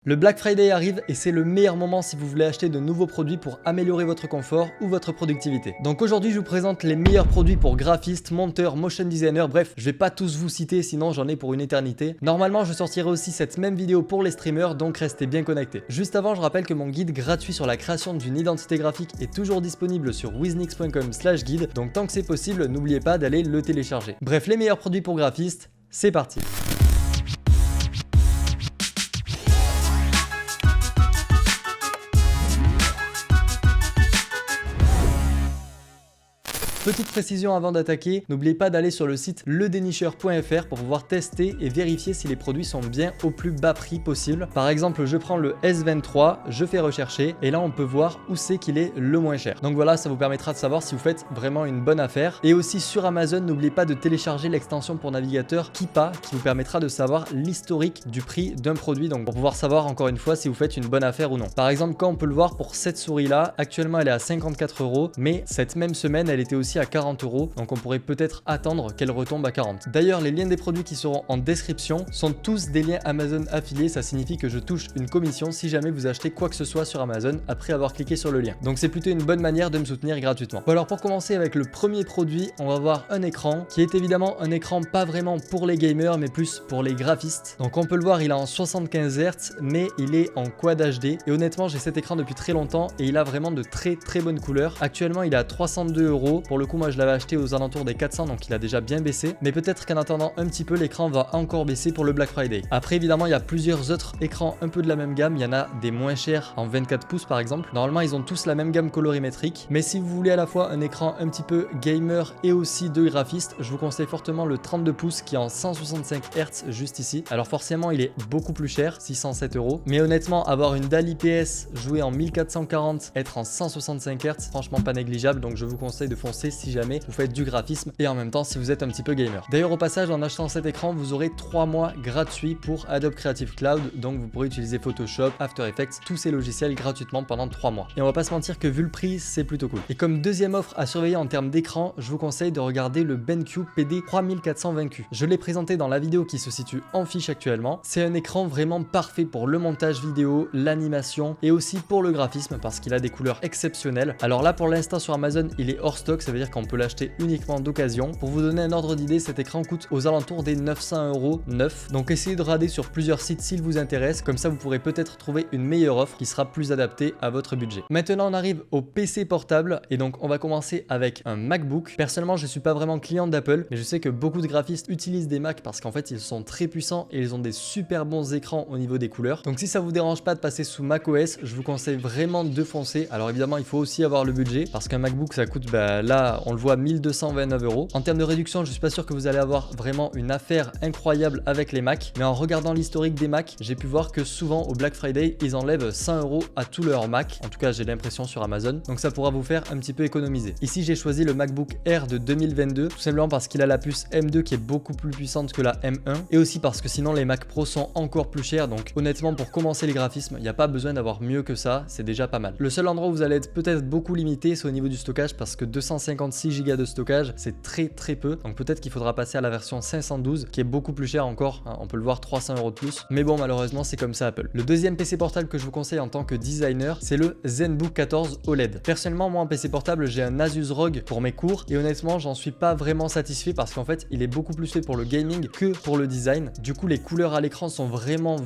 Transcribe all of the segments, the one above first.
Le Black Friday arrive et c'est le meilleur moment si vous voulez acheter de nouveaux produits pour améliorer votre confort ou votre productivité. Donc aujourd'hui je vous présente les meilleurs produits pour graphistes, monteurs, motion designers, bref, je vais pas tous vous citer sinon j'en ai pour une éternité. Normalement je sortirai aussi cette même vidéo pour les streamers, donc restez bien connectés. Juste avant je rappelle que mon guide gratuit sur la création d'une identité graphique est toujours disponible sur wiznix.com/guide, donc tant que c'est possible n'oubliez pas d'aller le télécharger. Bref, les meilleurs produits pour graphistes, c'est parti. Petite précision avant d'attaquer, n'oubliez pas d'aller sur le site ledénicheur.fr pour pouvoir tester et vérifier si les produits sont bien au plus bas prix possible. Par exemple, je prends le S23, je fais rechercher et là on peut voir où c'est qu'il est le moins cher. Donc voilà, ça vous permettra de savoir si vous faites vraiment une bonne affaire. Et aussi sur Amazon, n'oubliez pas de télécharger l'extension pour navigateur Keepa qui vous permettra de savoir l'historique du prix d'un produit, donc pour pouvoir savoir encore une fois si vous faites une bonne affaire ou non. Par exemple, quand on peut le voir pour cette souris là, actuellement elle est à 54 €, mais cette même semaine elle était aussi à 40 €, donc on pourrait peut-être attendre qu'elle retombe à 40. D'ailleurs, les liens des produits qui seront en description sont tous des liens Amazon affiliés, ça signifie que je touche une commission si jamais vous achetez quoi que ce soit sur Amazon après avoir cliqué sur le lien. Donc c'est plutôt une bonne manière de me soutenir gratuitement. Bon alors pour commencer avec le premier produit, on va voir un écran qui est évidemment un écran pas vraiment pour les gamers mais plus pour les graphistes. Donc on peut le voir, il est en 75 Hz mais il est en Quad HD et honnêtement j'ai cet écran depuis très longtemps et il a vraiment de très bonnes couleurs. Actuellement il est à 302 €. Pour le coup moi je l'avais acheté aux alentours des 400 donc il a déjà bien baissé, mais peut-être qu'en attendant un petit peu l'écran va encore baisser pour le Black Friday. Après évidemment il y a plusieurs autres écrans un peu de la même gamme, il y en a des moins chers en 24 pouces par exemple. Normalement ils ont tous la même gamme colorimétrique, mais si vous voulez à la fois un écran un petit peu gamer et aussi de graphiste, je vous conseille fortement le 32 pouces qui est en 165 Hz juste ici. Alors forcément il est beaucoup plus cher, 607 €, mais honnêtement avoir une dalle IPS jouer en 1440, être en 165 Hz, franchement pas négligeable, donc je vous conseille de foncer si jamais vous faites du graphisme et en même temps si vous êtes un petit peu gamer. D'ailleurs au passage en achetant cet écran vous aurez 3 mois gratuits pour Adobe Creative Cloud, donc vous pourrez utiliser Photoshop, After Effects, tous ces logiciels gratuitement pendant 3 mois. Et on va pas se mentir que vu le prix c'est plutôt cool. Et comme deuxième offre à surveiller en termes d'écran, je vous conseille de regarder le BenQ PD 3420Q. Je l'ai présenté dans la vidéo qui se situe en fiche actuellement. C'est un écran vraiment parfait pour le montage vidéo, l'animation et aussi pour le graphisme parce qu'il a des couleurs exceptionnelles. Alors là pour l'instant sur Amazon il est hors stock, ça veut dire qu'on peut l'acheter uniquement d'occasion. Pour vous donner un ordre d'idée, cet écran coûte aux alentours des 900 € neuf. Donc essayez de rader sur plusieurs sites s'il vous intéresse, comme ça vous pourrez peut-être trouver une meilleure offre qui sera plus adaptée à votre budget. Maintenant on arrive au PC portable et donc on va commencer avec un MacBook. Personnellement je suis pas vraiment client d'Apple, mais je sais que beaucoup de graphistes utilisent des Macs parce qu'en fait ils sont très puissants et ils ont des super bons écrans au niveau des couleurs. Donc si ça vous dérange pas de passer sous macOS, je vous conseille vraiment de foncer. Alors évidemment il faut aussi avoir le budget parce qu'un MacBook ça coûte, là on le voit, 1229 €. En termes de réduction, je suis pas sûr que vous allez avoir vraiment une affaire incroyable avec les Macs, mais en regardant l'historique des Macs, j'ai pu voir que souvent au Black Friday, ils enlèvent 100 € à tous leurs Macs. En tout cas, j'ai l'impression sur Amazon. Donc ça pourra vous faire un petit peu économiser. Ici, j'ai choisi le MacBook Air de 2022, tout simplement parce qu'il a la puce M2 qui est beaucoup plus puissante que la M1 et aussi parce que sinon les Mac Pro sont encore plus chers. Donc honnêtement, pour commencer les graphismes, il n'y a pas besoin d'avoir mieux que ça, c'est déjà pas mal. Le seul endroit où vous allez être peut-être beaucoup limité, c'est au niveau du stockage parce que 256 Go de stockage, c'est très peu, donc peut-être qu'il faudra passer à la version 512 qui est beaucoup plus cher encore, hein. On peut le voir, 300 € de plus, mais bon malheureusement c'est comme ça Apple. Le deuxième PC portable que je vous conseille en tant que designer, c'est le ZenBook 14 OLED. Personnellement moi en PC portable j'ai un Asus ROG pour mes cours et honnêtement j'en suis pas vraiment satisfait parce qu'en fait il est beaucoup plus fait pour le gaming que pour le design. Du coup les couleurs à l'écran sont vraiment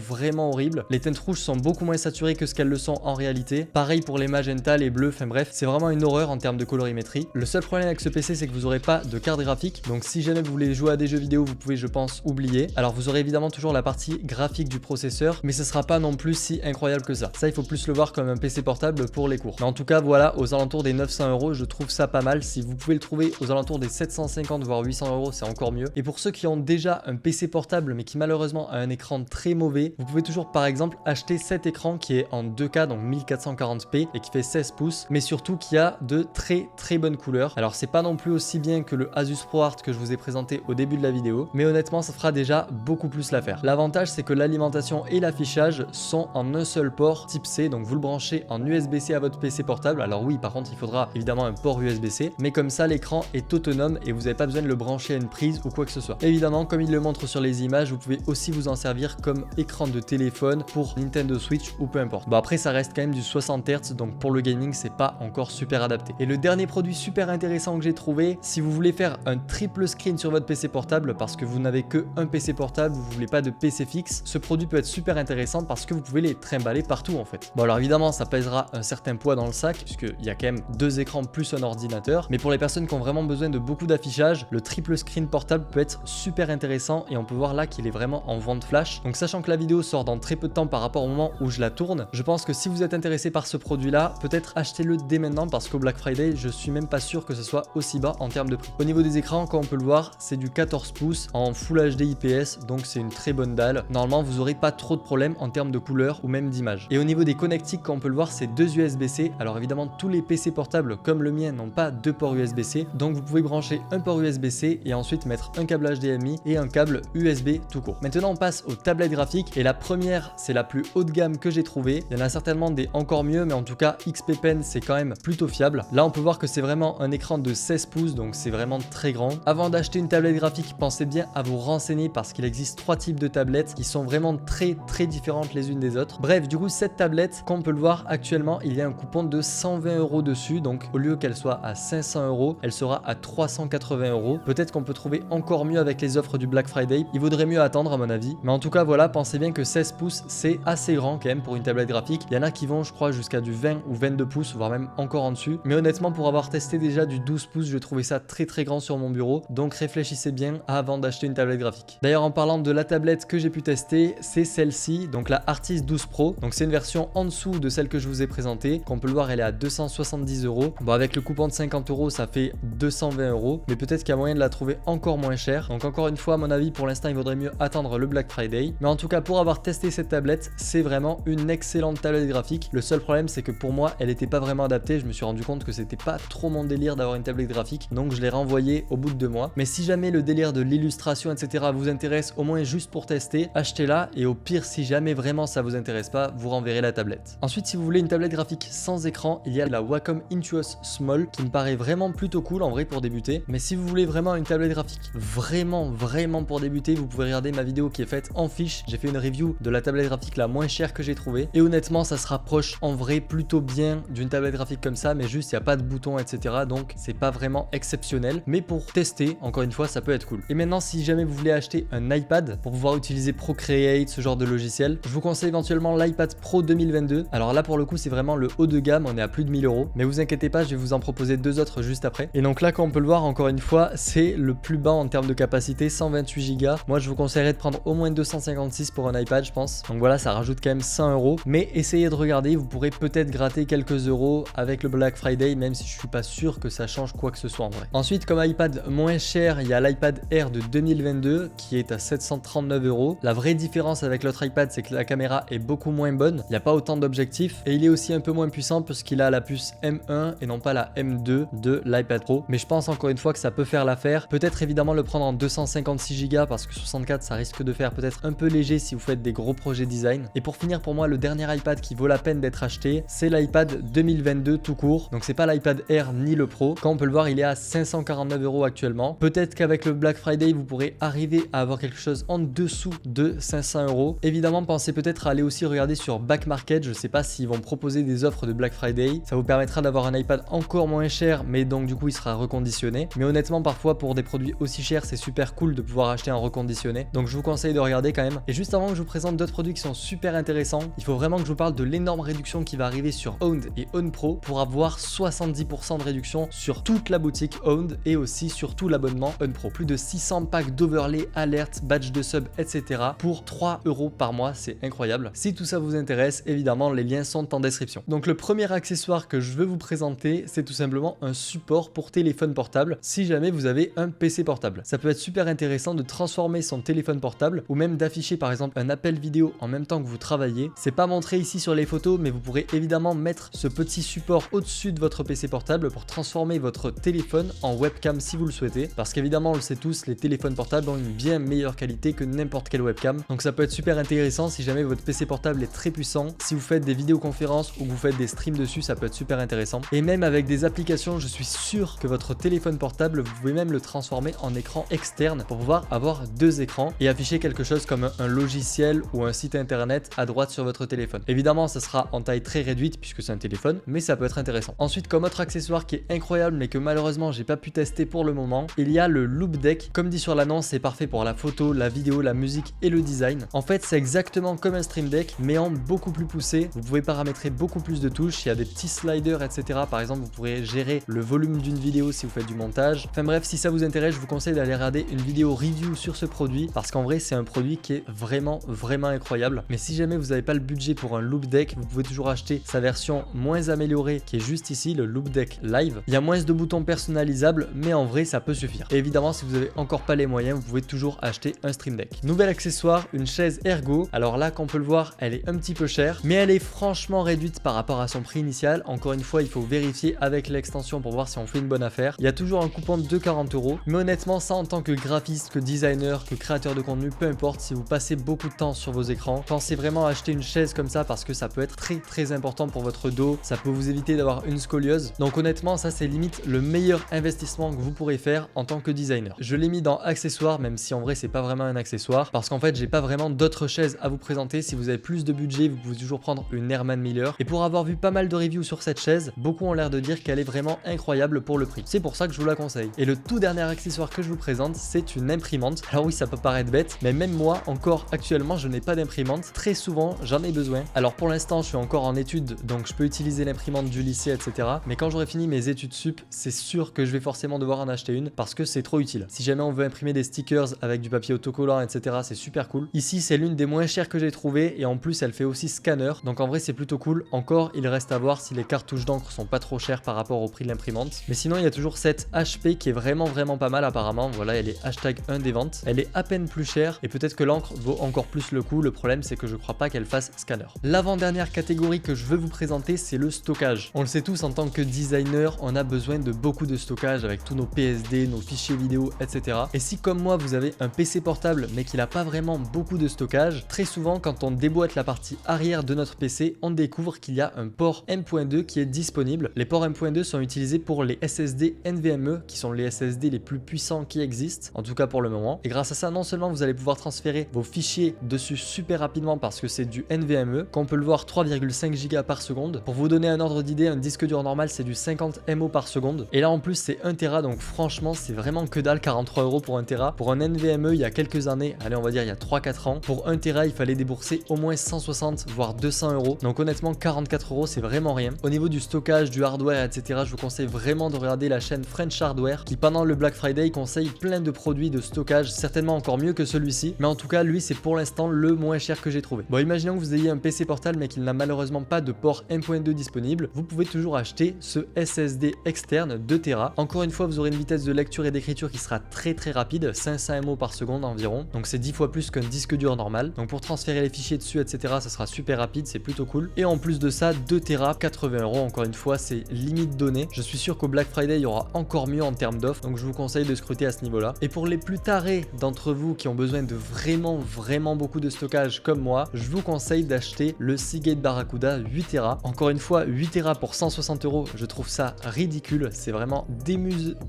horribles, les teintes rouges sont beaucoup moins saturées que ce qu'elles le sont en réalité, pareil pour les magenta, les bleus, enfin bref c'est vraiment une horreur en termes de colorimétrie. Le seul problème avec ce PC c'est que vous aurez pas de carte graphique, donc si jamais vous voulez jouer à des jeux vidéo vous pouvez je pense oublier. Alors vous aurez évidemment toujours la partie graphique du processeur, mais ce sera pas non plus si incroyable que ça. Ça il faut plus le voir comme un PC portable pour les cours. Mais en tout cas voilà, aux alentours des 900 € je trouve ça pas mal. Si vous pouvez le trouver aux alentours des 750 voire 800 € c'est encore mieux. Et pour ceux qui ont déjà un PC portable mais qui malheureusement a un écran très mauvais, vous pouvez toujours par exemple acheter cet écran qui est en 2K donc 1440p et qui fait 16 pouces, mais surtout qui a de très bonnes couleurs. Alors c'est pas non plus aussi bien que le Asus ProArt que je vous ai présenté au début de la vidéo, mais honnêtement ça fera déjà beaucoup plus l'affaire. L'avantage c'est que l'alimentation et l'affichage sont en un seul port type C, donc vous le branchez en USB-C à votre PC portable. Alors oui, par contre il faudra évidemment un port USB-C, mais comme ça l'écran est autonome et vous n'avez pas besoin de le brancher à une prise ou quoi que ce soit. Évidemment, comme il le montre sur les images, vous pouvez aussi vous en servir comme écran de téléphone pour Nintendo Switch ou peu importe. Bon après ça reste quand même du 60 Hz, donc pour le gaming c'est pas encore super adapté. Et le dernier produit super intéressant que j'ai trouvé, si vous voulez faire un triple screen sur votre PC portable parce que vous n'avez que un PC portable, vous voulez pas de PC fixe, ce produit peut être super intéressant parce que vous pouvez les trimballer partout en fait. Bon alors évidemment ça pèsera un certain poids dans le sac puisqu'il y a quand même 2 écrans plus un ordinateur, mais pour les personnes qui ont vraiment besoin de beaucoup d'affichage, le triple screen portable peut être super intéressant et on peut voir là qu'il est vraiment en vente flash. Donc sachant que la vidéo sort dans très peu de temps par rapport au moment où je la tourne, je pense que si vous êtes intéressé par ce produit là, peut-être achetez-le dès maintenant parce qu'au Black Friday je suis même pas sûr que ce soit aussi bas en termes de prix. Au niveau des écrans, comme on peut le voir, c'est du 14 pouces en Full HD IPS, donc c'est une très bonne dalle. Normalement vous aurez pas trop de problèmes en termes de couleur ou même d'image. Et au niveau des connectiques, comme on peut le voir, c'est 2 USB-C. Alors évidemment tous les PC portables comme le mien n'ont pas 2 ports USB-C, donc vous pouvez brancher un port USB-C et ensuite mettre un câble HDMI et un câble USB tout court. Maintenant on passe aux tablettes graphiques et la première c'est la plus haut de gamme que j'ai trouvé. Il y en a certainement des encore mieux, mais en tout cas XP Pen c'est quand même plutôt fiable. Là on peut voir que c'est vraiment un écran de 16 pouces, donc c'est vraiment très grand. Avant d'acheter une tablette graphique, pensez bien à vous renseigner parce qu'il existe 3 types de tablettes qui sont vraiment très différentes les unes des autres. Bref, du coup cette tablette, comme on peut le voir actuellement, il y a un coupon de 120 € dessus, donc au lieu qu'elle soit à 500 €, elle sera à 380 €. Peut-être qu'on peut trouver encore mieux avec les offres du Black Friday. Il vaudrait mieux attendre à mon avis, mais en tout cas voilà, pensez bien que 16 pouces c'est assez grand quand même pour une tablette graphique. Il y en a qui vont je crois jusqu'à du 20 ou 22 pouces, voire même encore en dessus, mais honnêtement pour avoir testé déjà du 12 pouces, je trouvais ça très grand sur mon bureau, donc réfléchissez bien avant d'acheter une tablette graphique. D'ailleurs en parlant de la tablette que j'ai pu tester, c'est celle-ci, donc la Artis 12 Pro, donc c'est une version en dessous de celle que je vous ai présentée. Comme on peut le voir, elle est à 270 €. Bon, avec le coupon de 50 €, ça fait 220 €, mais peut-être qu'il y a moyen de la trouver encore moins chère. Donc encore une fois, à mon avis, pour l'instant, il vaudrait mieux attendre le Black Friday. Mais en tout cas, pour avoir testé cette tablette, c'est vraiment une excellente tablette graphique. Le seul problème, c'est que pour moi, elle n'était pas vraiment adaptée. Je me suis rendu compte que c'était pas trop mon délire d'avoir une tablette graphique, donc je l'ai renvoyée au bout de 2 mois. Mais si jamais le délire de l'illustration, etc. vous intéresse, au moins juste pour tester, achetez-la, et au pire, si jamais vraiment ça vous intéresse pas, vous renverrez la tablette. Ensuite, si vous voulez une tablette graphique sans écran, il y a la Wacom Intuos Small qui me paraît vraiment plutôt cool en vrai pour débuter. Mais si vous voulez vraiment une tablette graphique vraiment pour débuter, vous pouvez regarder ma vidéo qui est faite en fiche. J'ai fait une review de la tablette graphique la moins chère que j'ai trouvée, et honnêtement ça se rapproche en vrai plutôt bien d'une tablette graphique comme ça, mais juste il n'y a pas de boutons etc, donc c'est pas vraiment exceptionnel, mais pour tester encore une fois ça peut être cool. Et maintenant si jamais vous voulez acheter un iPad pour pouvoir utiliser Procreate, ce genre de logiciel, je vous conseille éventuellement l'iPad Pro 2022. Alors là pour le coup c'est vraiment le haut de gamme, on est à plus de 1000 €, mais vous inquiétez pas, je vais vous en proposer 2 autres juste après. Et donc là comme on peut le voir encore une fois, c'est le plus bas en termes de capacité, 128 Go. Moi je vous conseillerais de prendre au moins 256 pour un iPad je pense. Donc voilà, ça rajoute quand même 100 €, mais essayez de regarder, vous pourrez peut-être gratter quelques euros avec le Black Friday, même si je suis pas sûr que ça change quoi que ce soit en vrai. Ensuite, comme iPad moins cher, il y a l'iPad Air de 2022 qui est à 739 €. La vraie différence avec l'autre iPad, c'est que la caméra est beaucoup moins bonne, il n'y a pas autant d'objectifs, et il est aussi un peu moins puissant puisqu'il a la puce M1 et non pas la M2 de l'iPad Pro. Mais je pense encore une fois que ça peut faire l'affaire. Peut-être évidemment le prendre en 256 Go parce que 64 ça risque de faire peut-être un peu léger si vous faites des gros projets design. Et pour finir, pour moi le dernier iPad qui vaut la peine d'être acheté, c'est l'iPad 2022 tout court. Donc c'est pas l'iPad Air ni le Pro. Quand on peut le voir, il est à 549 € actuellement. Peut-être qu'avec le Black Friday vous pourrez arriver à avoir quelque chose en dessous de 500 €. Évidemment pensez peut-être à aller aussi regarder sur Back Market, je sais pas s'ils vont proposer des offres de Black Friday, ça vous permettra d'avoir un iPad encore moins cher, mais donc du coup il sera reconditionné. Mais honnêtement parfois pour des produits aussi chers c'est super cool de pouvoir acheter un reconditionné, donc je vous conseille de regarder quand même. Et juste avant que je vous présente d'autres produits qui sont super intéressants, il faut vraiment que je vous parle de l'énorme réduction qui va arriver sur Owned et Own Pro pour avoir 70% de réduction sur toute la boutique Owned et aussi sur tout l'abonnement Own Pro. Plus de 600 packs d'overlay, alertes, badge de sub, etc. pour 3 € par mois, c'est incroyable. Si tout ça vous intéresse, évidemment les liens sont en description. Donc le premier accessoire que je veux vous présenter, c'est tout simplement un support pour téléphone portable si jamais vous avez un PC portable. Ça peut être super intéressant de transformer son téléphone portable ou même d'afficher par exemple un appel vidéo en même temps que vous travaillez. C'est pas montré ici sur les photos, mais vous pourrez évidemment mettre ce petit support au-dessus de votre PC portable pour transformer transformer votre téléphone en webcam si vous le souhaitez, parce qu'évidemment on le sait tous, les téléphones portables ont une bien meilleure qualité que n'importe quelle webcam, donc ça peut être super intéressant si jamais votre PC portable est très puissant, si vous faites des vidéoconférences ou que vous faites des streams dessus, ça peut être super intéressant. Et même avec des applications, je suis sûr que votre téléphone portable, vous pouvez même le transformer en écran externe pour pouvoir avoir deux écrans et afficher quelque chose comme un logiciel ou un site internet à droite sur votre téléphone. Évidemment, ça sera en taille très réduite puisque c'est un téléphone, mais ça peut être intéressant. Ensuite, comme autre accessoire qui est incroyable mais que malheureusement j'ai pas pu tester pour le moment, il y a le Loupedeck. Comme dit sur l'annonce, c'est parfait pour la photo, la vidéo, la musique et le design. En fait, c'est exactement comme un Stream Deck mais en beaucoup plus poussé. Vous pouvez paramétrer beaucoup plus de touches, il y a des petits sliders, etc. Par exemple, vous pourrez gérer le volume d'une vidéo si vous faites du montage. Enfin bref, si ça vous intéresse, je vous conseille d'aller regarder une vidéo review sur ce produit parce qu'en vrai, c'est un produit qui est vraiment incroyable. Mais si jamais vous n'avez pas le budget pour un Loupedeck, vous pouvez toujours acheter sa version moins améliorée qui est juste ici, le Loupedeck Live. Il y a moins de boutons personnalisables, mais en vrai, ça peut suffire. Et évidemment, si vous n'avez encore pas les moyens, vous pouvez toujours acheter un Stream Deck. Nouvel accessoire, une chaise ergo. Alors là, comme on peut le voir, elle est un petit peu chère, mais elle est franchement réduite par rapport à son prix initial. Encore une fois, il faut vérifier avec l'extension pour voir si on fait une bonne affaire. Il y a toujours un coupon de 40 €, mais honnêtement, ça en tant que graphiste, que designer, que créateur de contenu, peu importe, si vous passez beaucoup de temps sur vos écrans, pensez vraiment à acheter une chaise comme ça parce que ça peut être très important pour votre dos, ça peut vous éviter d'avoir une scoliose. Donc honnêtement, ça c'est limite le meilleur investissement que vous pourrez faire en tant que designer. Je l'ai mis dans accessoires, même si en vrai c'est pas vraiment un accessoire, parce qu'en fait j'ai pas vraiment d'autres chaises à vous présenter. Si vous avez plus de budget, vous pouvez toujours prendre une Herman Miller. Et pour avoir vu pas mal de reviews sur cette chaise, beaucoup ont l'air de dire qu'elle est vraiment incroyable pour le prix. C'est pour ça que je vous la conseille. Et le tout dernier accessoire que je vous présente, c'est une imprimante. Alors oui, ça peut paraître bête, mais même moi, encore actuellement, je n'ai pas d'imprimante. Très souvent, j'en ai besoin. Alors pour l'instant, je suis encore en études, donc je peux utiliser l'imprimante du lycée, etc. Mais quand j'aurai fini mes études sup, c'est sûr que je vais forcément devoir en acheter une parce que c'est trop utile. Si jamais on veut imprimer des stickers avec du papier autocollant, etc., c'est super cool. Ici, c'est l'une des moins chères que j'ai trouvées et en plus, elle fait aussi scanner. Donc en vrai, c'est plutôt cool. Encore, il reste à voir si les cartouches d'encre sont pas trop chères par rapport au prix de l'imprimante. Mais sinon, il y a toujours cette HP qui est vraiment pas mal apparemment. Voilà, elle est #1 des ventes. Elle est à peine plus chère et peut-être que l'encre vaut encore plus le coup. Le problème, c'est que je crois pas qu'elle fasse scanner. L'avant-dernière catégorie que je veux vous présenter, c'est le stockage. On le sait tous, en tant que designer, on a besoin de beaucoup de stockage avec tous nos PSD, nos fichiers vidéo, etc. Et si comme moi, vous avez un PC portable mais qu'il n'a pas vraiment beaucoup de stockage, très souvent quand on déboîte la partie arrière de notre PC, on découvre qu'il y a un port M.2 qui est disponible. Les ports M.2 sont utilisés pour les SSD NVMe, qui sont les SSD les plus puissants qui existent, en tout cas pour le moment. Et grâce à ça, non seulement vous allez pouvoir transférer vos fichiers dessus super rapidement parce que c'est du NVMe, qu'on peut le voir 3,5 Go par seconde. Pour vous donner un ordre d'idée, un disque dur normal c'est du 50 MO par seconde. Et là en plus c'est 1 Tera, donc franchement c'est vraiment que dalle, 43 € pour 1 Tera. Pour un NVMe il y a quelques années, allez on va dire il y a 3-4 ans, pour 1 Tera il fallait débourser au moins 160 voire 200 €. Donc honnêtement 44 € c'est vraiment rien. Au niveau du stockage, du hardware, etc., je vous conseille vraiment de regarder la chaîne French Hardware qui pendant le Black Friday conseille plein de produits de stockage, certainement encore mieux que celui-ci, mais en tout cas lui c'est pour l'instant le moins cher que j'ai trouvé. Bon, imaginons que vous ayez un PC portable mais qu'il n'a malheureusement pas de port M.2 disponible, vous pouvez toujours acheter ce SSD externe 2 Tera. Encore une fois, vous aurez une vitesse de lecture et d'écriture qui sera très rapide, 500 MO par seconde environ, donc c'est 10 fois plus qu'un disque dur normal. Donc pour transférer les fichiers dessus, etc., ça sera super rapide, c'est plutôt cool. Et en plus de ça, 2 Tera, 80 €, encore une fois, c'est limite donné. Je suis sûr qu'au Black Friday, il y aura encore mieux en termes d'offres, donc je vous conseille de scruter à ce niveau-là. Et pour les plus tarés d'entre vous qui ont besoin de vraiment beaucoup de stockage comme moi, je vous conseille d'acheter le Seagate Barracuda 8 Tera. Encore une fois, 8 Tera pour 160 €, je trouve ça ridicule, c'est vraiment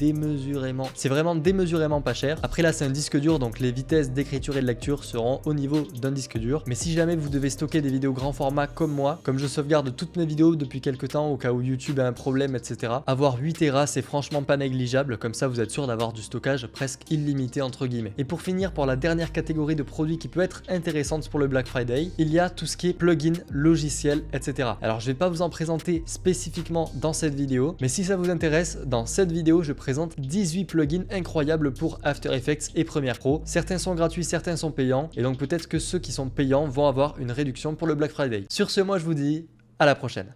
démesurément pas cher. Après là, c'est un disque dur, donc les vitesses d'écriture et de lecture seront au niveau d'un disque dur. Mais si jamais vous devez stocker des vidéos grand format comme moi, comme je sauvegarde toutes mes vidéos depuis quelques temps au cas où YouTube a un problème, etc., avoir 8 Tera, c'est franchement pas négligeable. Comme ça, vous êtes sûr d'avoir du stockage presque illimité entre guillemets. Et pour finir, pour la dernière catégorie de produits qui peut être intéressante pour le Black Friday, il y a tout ce qui est plugin, logiciel, etc. Alors je vais pas vous en présenter spécifiquement dans cette vidéo, mais si ça vous intéresse, dans cette vidéo je présente 18 plugins incroyables pour After Effects et Premiere Pro. Certains sont gratuits, certains sont payants, et donc peut-être que ceux qui sont payants vont avoir une réduction pour le Black Friday. Sur ce, moi je vous dis à la prochaine.